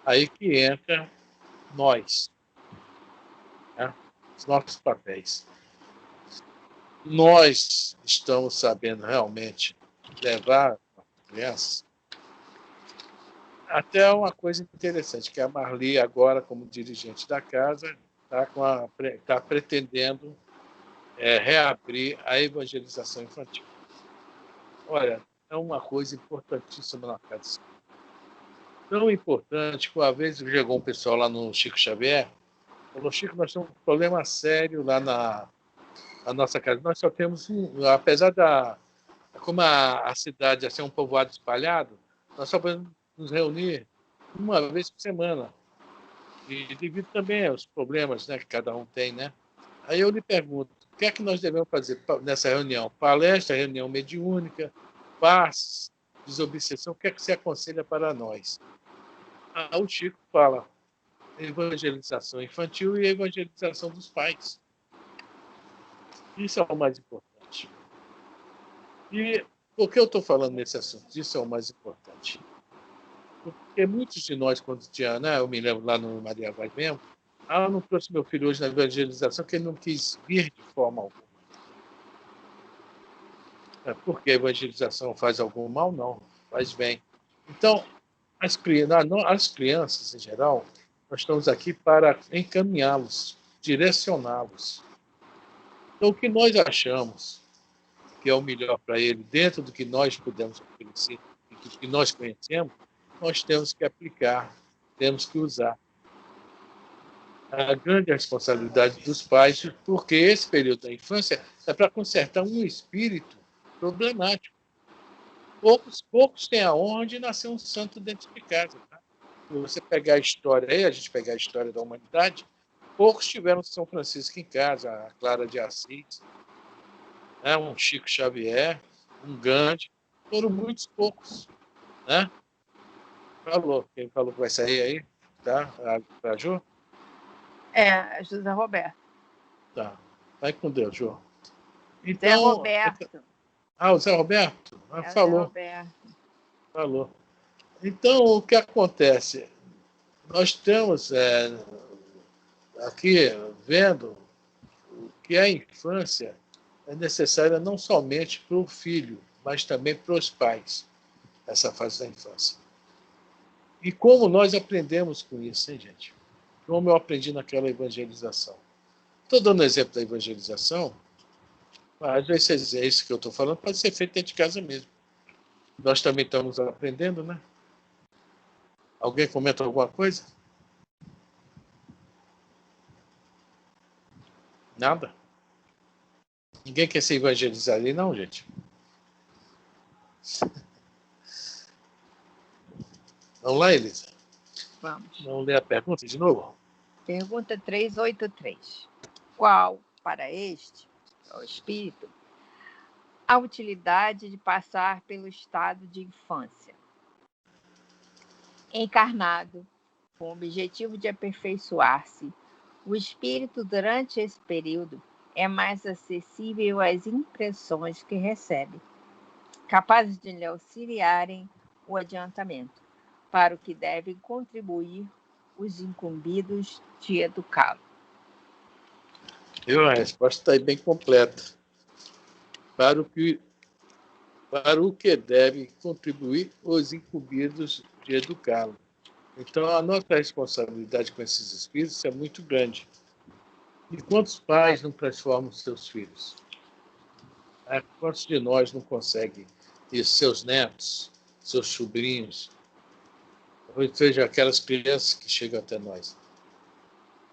A: Aí que entra nós, né? Os nossos papéis. Nós estamos sabendo realmente levar as crianças. Até uma coisa interessante, que a Marli, agora, como dirigente da casa, está pretendendo reabrir a evangelização infantil. Olha, é uma coisa importantíssima na casa. Tão importante que uma vez chegou um pessoal lá no Chico Xavier, falou: Chico, nós temos um problema sério lá na nossa casa. Nós só temos apesar como a cidade é um povoado espalhado, nós só podemos nos reunir uma vez por semana. E devido também aos problemas, né, que cada um tem, né? Aí eu lhe pergunto, o que é que nós devemos fazer nessa reunião? Palestra, reunião mediúnica, passes, desobsessão, o que é que você aconselha para nós? O Chico fala evangelização infantil e evangelização dos pais. Isso é o mais importante. E por que eu estou falando nesse assunto? Isso é o mais importante. Porque muitos de nós, quando tinha, né, eu me lembro lá no Maria Vaz mesmo, eu não trouxe meu filho hoje na evangelização, porque ele não quis vir de forma alguma. Porque a evangelização faz algum mal? Não, faz bem. Então, as crianças, em geral, nós estamos aqui para encaminhá-los, direcioná-los. Então, o que nós achamos que é o melhor para ele, dentro do que nós podemos oferecer, do que nós conhecemos, nós temos que aplicar, temos que usar. A grande responsabilidade dos pais, porque esse período da infância é para consertar um espírito problemático. Poucos têm a honra de nascer um santo dentro de casa. Tá? Se você pegar a história aí, a gente pegar a história da humanidade, poucos tiveram São Francisco em casa, a Clara de Assis, um Chico Xavier, um Gandhi, foram muitos poucos. Né? Quem falou que vai sair aí? Tá? A Ju?
C: José Roberto.
A: Tá. Vai com Deus, Ju.
C: Então, Zé Roberto.
A: O Zé Roberto? Falou.
C: Zé Roberto.
A: Falou. Então, o que acontece? Nós estamos aqui vendo que a infância é necessária não somente para o filho, mas também para os pais, essa fase da infância. E como nós aprendemos com isso, hein, gente? Como eu aprendi naquela evangelização. Estou dando exemplo da evangelização, mas vezes é isso que eu estou falando, pode ser feito dentro de casa mesmo. Nós também estamos aprendendo, né? Alguém comenta alguma coisa? Nada? Ninguém quer se evangelizar ali, não, gente? Vamos lá, Elisa?
C: Vamos.
A: Vamos ler a pergunta de novo?
C: Pergunta 383. Qual, para este, o espírito, a utilidade de passar pelo estado de infância? Encarnado, com o objetivo de aperfeiçoar-se, o espírito, durante esse período, é mais acessível às impressões que recebe, capazes de lhe auxiliarem o adiantamento, para o que devem contribuir os incumbidos de educá-lo.
A: A resposta está aí bem completa. Para o que devem contribuir os incumbidos de educá-lo. Então, a nossa responsabilidade com esses espíritos é muito grande. E quantos pais não transformam seus filhos? Quantos de nós não conseguem ir seus netos, seus sobrinhos, ou seja, aquelas crianças que chegam até nós?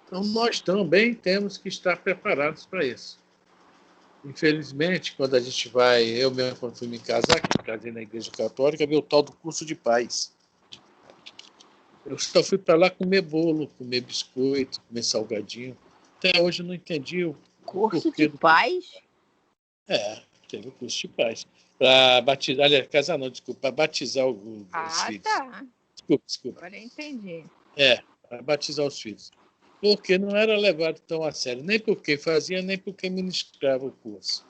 A: Então, nós também temos que estar preparados para isso. Infelizmente, quando a gente vai, eu mesmo, quando fui me casar, casei na Igreja Católica, vi o tal do curso de paz. Eu só fui para lá comer bolo, comer biscoito, comer salgadinho. Até hoje eu não entendi o
C: Curso
A: porquê
C: de paz?
A: Teve o curso de paz. Para batizar, aliás, casar não, desculpa, para batizar os filhos.
C: Tá.
A: Desculpa.
C: Agora eu entendi.
A: Para batizar os filhos. Porque não era levado tão a sério, nem por quem fazia, nem por quem ministrava o curso.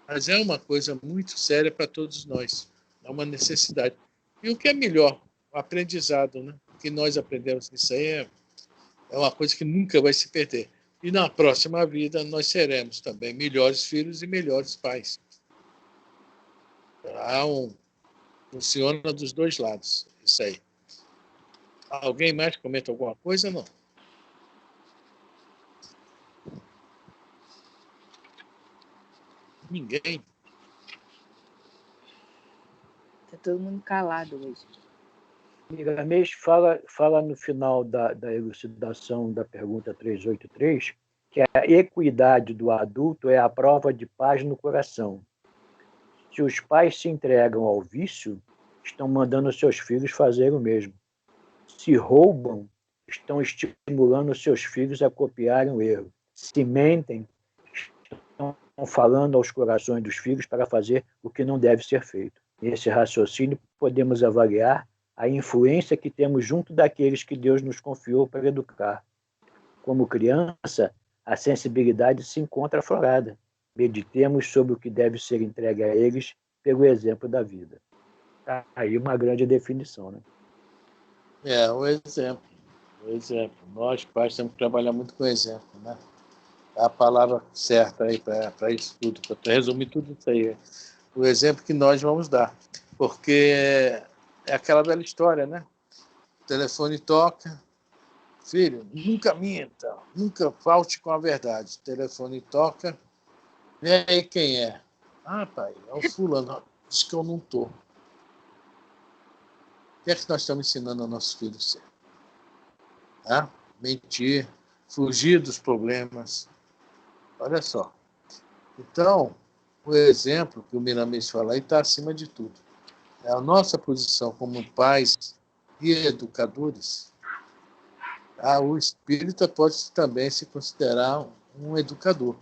A: Mas é uma coisa muito séria para todos nós. É uma necessidade. E o que é melhor? O aprendizado, né? O que nós aprendemos nisso aí é uma coisa que nunca vai se perder. E na próxima vida nós seremos também melhores filhos e melhores pais. Funciona dos dois lados, isso aí. Alguém mais comenta alguma coisa? Não. Ninguém.
C: Está todo mundo calado hoje.
B: Miramês fala no final da elucidação da pergunta 383 que a equidade do adulto é a prova de paz no coração. Se os pais se entregam ao vício, estão mandando seus filhos fazer o mesmo. Se roubam, estão estimulando seus filhos a copiarem o erro. Se mentem, estão falando aos corações dos filhos para fazer o que não deve ser feito. Nesse raciocínio, podemos avaliar a influência que temos junto daqueles que Deus nos confiou para educar. Como criança, a sensibilidade se encontra aflorada. Meditemos sobre o que deve ser entregue a eles pelo exemplo da vida. Tá aí uma grande definição, né?
A: O exemplo. O exemplo. Nós, pais, temos que trabalhar muito com o exemplo, né? É a palavra certa aí para isso tudo, para resumir tudo isso aí. O exemplo que nós vamos dar. Porque é aquela velha história, né? O telefone toca. Filho, nunca minta, nunca falte com a verdade. O telefone toca. E aí quem é? Pai, é o fulano. Diz que eu não estou. O que é que nós estamos ensinando aos nossos filhos a ser? Mentir, fugir dos problemas. Olha só. Então, o exemplo que o Miramês fala aí está acima de tudo. É a nossa posição como pais e educadores. O espírita pode também se considerar um educador,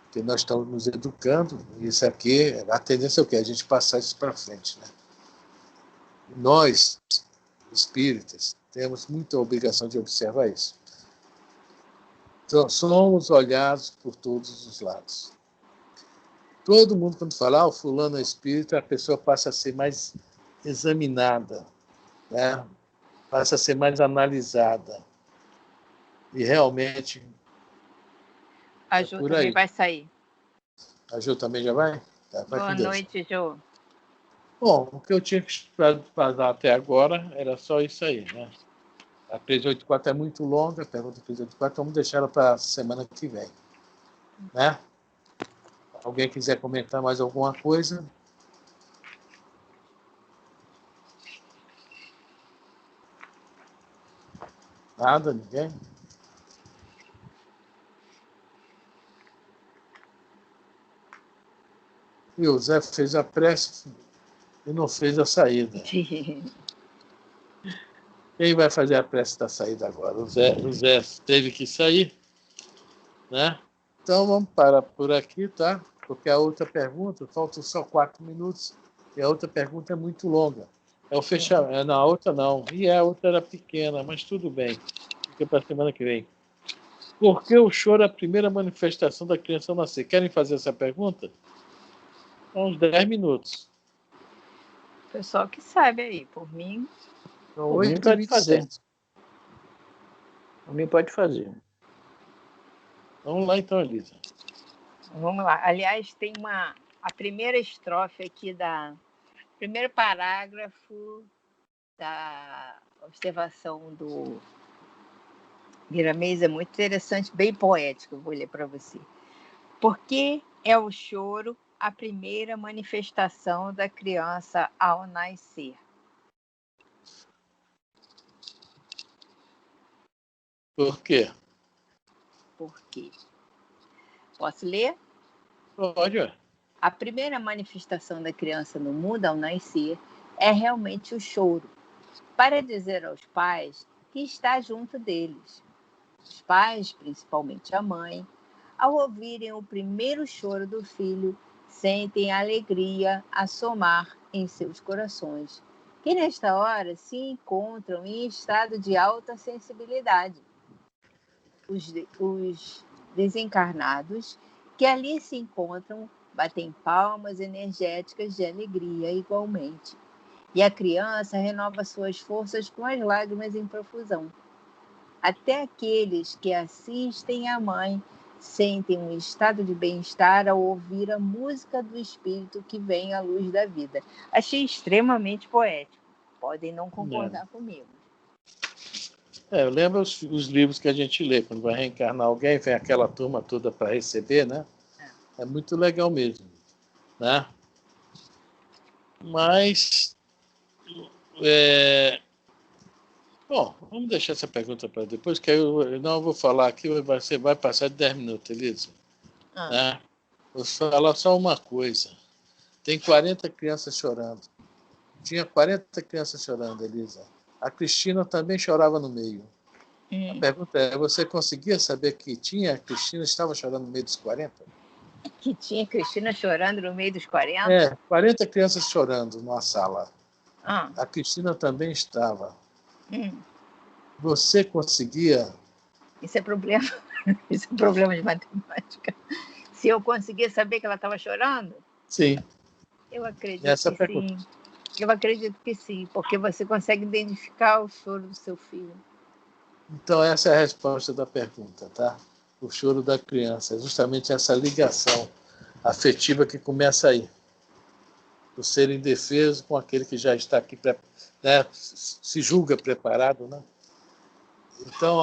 A: porque nós estamos nos educando, e isso aqui, a tendência é o quê? A gente passar isso para frente, né? Nós, espíritas, temos muita obrigação de observar isso. Então, somos olhados por todos os lados. Todo mundo, quando fala, o fulano é espírita, a pessoa passa a ser mais examinada, né? Passa a ser mais analisada. E realmente...
C: A Ju também vai sair.
A: A Ju também já vai?
C: Boa noite, Ju.
A: Bom, o que eu tinha que fazer até agora era só isso aí, né? A 384 é muito longa, a pergunta 384, vamos deixar ela para a semana que vem, né? Alguém quiser comentar mais alguma coisa? Nada? Ninguém? E o Zé fez a prece e não fez a saída. Quem vai fazer a prece da saída agora? O Zé teve que sair, né? Então vamos parar por aqui, tá? Porque a outra pergunta, faltam só 4 minutos, e a outra pergunta é muito longa. É o fechamento. Não, a outra não. E a outra era pequena, mas tudo bem. Fica para a semana que vem. Por que o choro é a primeira manifestação da criança nascer? Querem fazer essa pergunta? Uns 10 minutos.
C: O pessoal que sabe aí, por mim.
B: Por mim pode fazer. Por mim pode fazer.
A: Vamos lá então, Elisa.
C: Vamos lá. Aliás, tem a primeira estrofe aqui primeiro parágrafo da observação do Guimarães é muito interessante, bem poético, eu vou ler para você. Por que é o choro a primeira manifestação da criança ao nascer?
A: Por quê?
C: Por quê? Posso ler?
A: Pode, ué.
C: A primeira manifestação da criança no mundo ao nascer é realmente o choro, para dizer aos pais que está junto deles. Os pais, principalmente a mãe, ao ouvirem o primeiro choro do filho, sentem alegria a somar em seus corações, que nesta hora se encontram em estado de alta sensibilidade. Os desencarnados que ali se encontram batem palmas energéticas de alegria igualmente. E a criança renova suas forças com as lágrimas em profusão. Até aqueles que assistem à mãe sentem um estado de bem-estar ao ouvir a música do espírito que vem à luz da vida. Achei extremamente poético. Podem não concordar comigo.
A: Eu lembro os livros que a gente lê, quando vai reencarnar alguém, vem aquela turma toda para receber, né? É muito legal mesmo, né? Mas, bom, vamos deixar essa pergunta para depois, que eu não vou falar aqui, você vai passar de 10 minutos, Elisa. Né? Vou falar só uma coisa. Tem 40 crianças chorando. Tinha 40 crianças chorando, Elisa. A Cristina também chorava no meio. A pergunta é, você conseguia saber que a Cristina estava chorando no meio dos 40?
C: Que tinha Cristina chorando no meio dos 40?
A: 40 crianças chorando numa sala.
C: Ah.
A: A Cristina também estava. Você conseguia?
C: Isso é problema. Isso é problema de matemática. Se eu conseguia saber que ela estava chorando?
A: Sim.
C: Eu acredito que sim. Eu acredito que sim, porque você consegue identificar o choro do seu filho.
A: Então, essa é a resposta da pergunta, tá? O choro da criança. É justamente essa ligação afetiva que começa aí. O ser indefeso com aquele que já está aqui, né, se julga preparado, né? Então,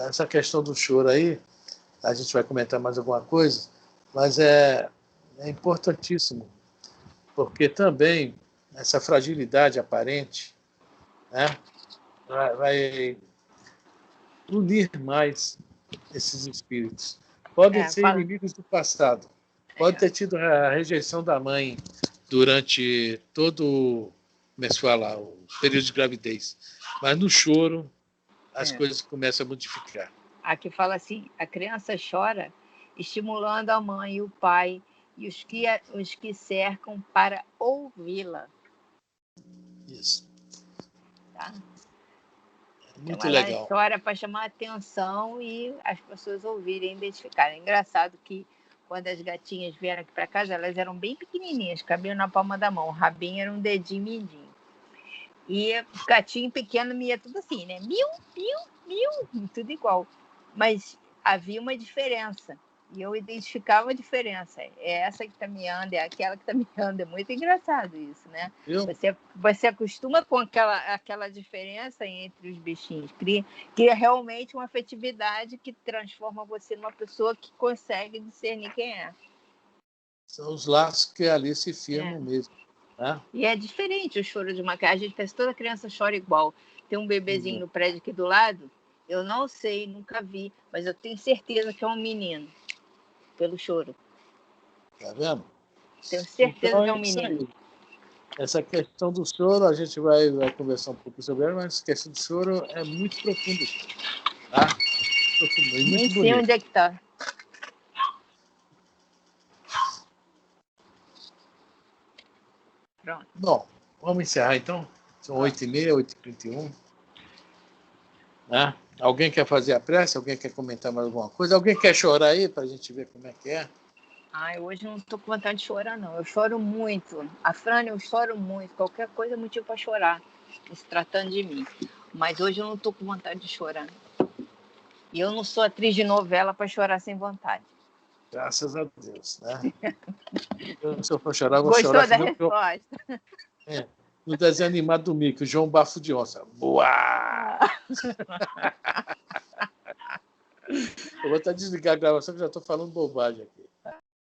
A: essa questão do choro aí, a gente vai comentar mais alguma coisa, mas é importantíssimo, porque também essa fragilidade aparente, né, vai unir mais esses espíritos. Podem ser inimigos do passado. Pode ter tido a rejeição da mãe durante todo, como é que se fala, o período de gravidez. Mas no choro, as coisas começam a modificar.
C: Aqui fala assim, a criança chora estimulando a mãe e o pai e os que cercam para ouvi-la.
A: Isso.
C: Tá?
A: Muito
C: então,
A: legal.
C: Ela chora para chamar a atenção e as pessoas ouvirem e identificarem. É engraçado que quando as gatinhas vieram aqui para casa, elas eram bem pequenininhas, cabiam na palma da mão. O rabinho era um dedinho mindinho. E o gatinho pequeno ia tudo assim, né? Miu, miu, miu, tudo igual. Mas havia uma diferença. E eu identificava a diferença. É essa que está miando, é aquela que está miando. É muito engraçado isso, né? Você acostuma com aquela diferença entre os bichinhos. Cria realmente uma afetividade que transforma você numa pessoa que consegue discernir quem é.
A: São os laços que ali se firmam mesmo. Né?
C: E é diferente o choro de uma criança. A gente pensa que toda criança chora igual. Tem um bebezinho no prédio aqui do lado. Eu não sei, nunca vi, mas eu tenho certeza que é um menino. Pelo choro.
A: Tá vendo?
C: Tenho certeza que é um menino.
A: Aí. Essa questão do choro, a gente vai conversar um pouco sobre ela, mas a questão do choro é muito profunda. Tá?
C: Nem sei onde é que está. Pronto.
A: Bom, vamos encerrar então. São 8h30, 8h31. Né? Alguém quer fazer a prece? Alguém quer comentar mais alguma coisa? Alguém quer chorar aí para a gente ver como é que é?
C: Hoje não estou com vontade de chorar, não. Eu choro muito. A Frane, eu choro muito. Qualquer coisa é motivo para chorar, se tratando de mim. Mas hoje eu não estou com vontade de chorar. E eu não sou atriz de novela para chorar sem vontade.
A: Graças a Deus, né? Se eu for chorar, vou
C: Gostou
A: chorar.
C: Da resposta?
A: no desenho animado do Mickey, o João Bafo de Onça. Boa! Eu vou até desligar a gravação que já estou falando bobagem aqui.